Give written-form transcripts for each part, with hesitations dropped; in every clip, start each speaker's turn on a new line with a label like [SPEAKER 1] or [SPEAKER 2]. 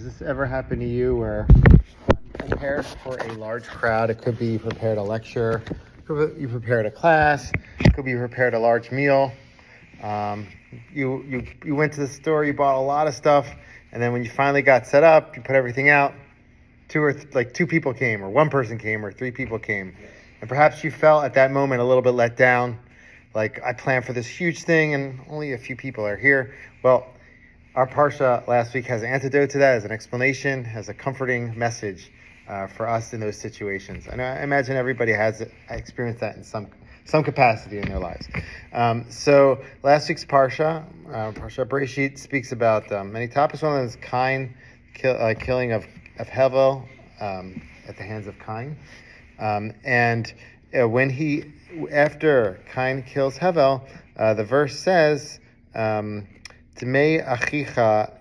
[SPEAKER 1] this ever happen to you where you prepared for a large crowd? It could be you prepared a lecture, you prepared a class, it could be you prepared a large meal. You went to the store, you bought a lot of stuff, and then when you finally got set up, you put everything out. Two people came, or one person came, or three people came, and perhaps you felt at that moment a little bit let down. Like, I planned for this huge thing, and only a few people are here. Well, our Parsha last week has an antidote to that, as an explanation, has a comforting message for us in those situations. And I imagine everybody has experienced that in some capacity in their lives. So last week's Parsha Breishit, speaks about many topics. One of them is Cain, killing of Hevel at the hands of Cain. After Cain kills Hevel, the verse says, Dmei achicha,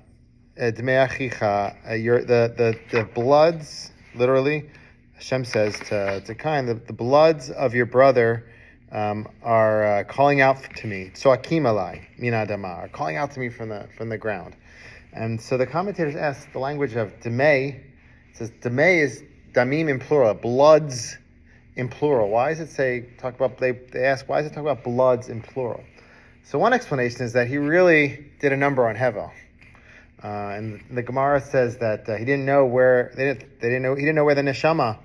[SPEAKER 1] the bloods, literally, Hashem says to Cain, the bloods of your brother are calling out to me, tzoakim alai min adama, are calling out to me from the ground. And so the commentators ask the language of Dmei. It says Dmei is damim in plural, bloods in plural. Why does it they ask, why does it talk about bloods in plural? So one explanation is that he really did a number on Hevel. And the Gemara says that he didn't know where he didn't know where the neshama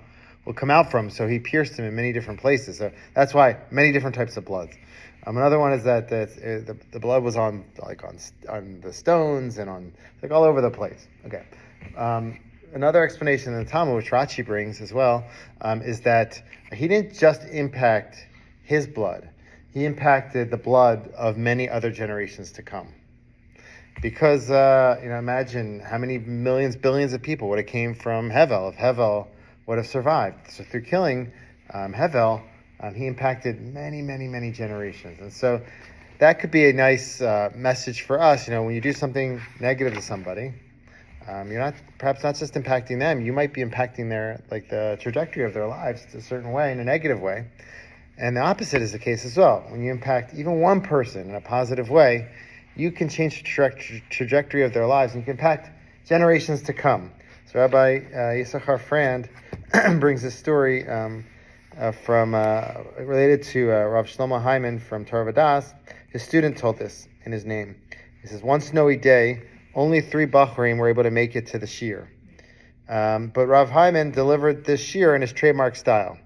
[SPEAKER 1] will come out from, so he pierced him in many different places. So that's why many different types of bloods. Another one is that the blood was on the stones and on all over the place. Okay. Another explanation in the Talmud, which Rashi brings as well, is that he didn't just impact his blood; he impacted the blood of many other generations to come. Because imagine how many millions, billions of people would have came from Hevel if Hevel would have survived. So through killing Hevel, he impacted many, many, many generations. And so that could be a nice message for us. When you do something negative to somebody, you're perhaps not just impacting them, you might be impacting the trajectory of their lives a certain way, in a negative way. And the opposite is the case as well. When you impact even one person in a positive way, you can change the trajectory of their lives, and you can impact generations to come. So Rabbi Yisachar Frand brings this story related to Rav Shlomo Hyman from Torah Vadas. His student told this in his name. He says, one snowy day, only 3 Bachrim were able to make it to the shir. But Rav Hyman delivered this shir in his trademark style.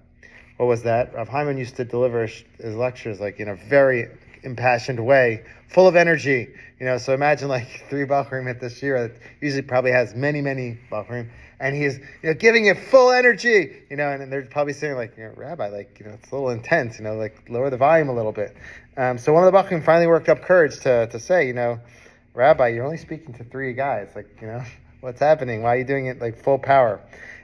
[SPEAKER 1] What was that? Rav Hyman used to deliver his lectures in a very impassioned way, full of energy. So imagine 3 Bachrim at the shir that usually probably has many, many Bachrim, and he's giving it full energy. And they're probably saying Rabbi, it's a little intense. Lower the volume a little bit. So one of the Bachrim finally worked up courage to say, Rabbi, you're only speaking to 3 guys. What's happening? Why are you doing it full power?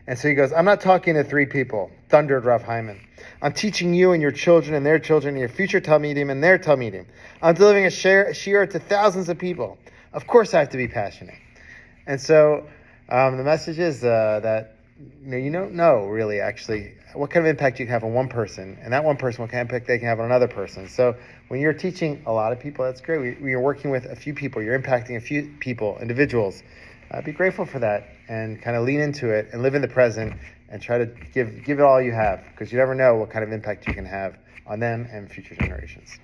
[SPEAKER 1] And so he goes, I'm not talking to 3 people, thundered Rav Hyman. I'm teaching you and your children and their children and your future Talmidim and their Talmidim. I'm delivering a shir to thousands of people. Of course I have to be passionate. And so the message is that you don't know really actually what kind of impact you can have on one person, and that one person, what kind of impact they can have on another person. So when you're teaching a lot of people, that's great. When you're working with a few people, you're impacting a few people, individuals. Be grateful for that and kind of lean into it and live in the present and try to give it all you have, because you never know what kind of impact you can have on them and future generations.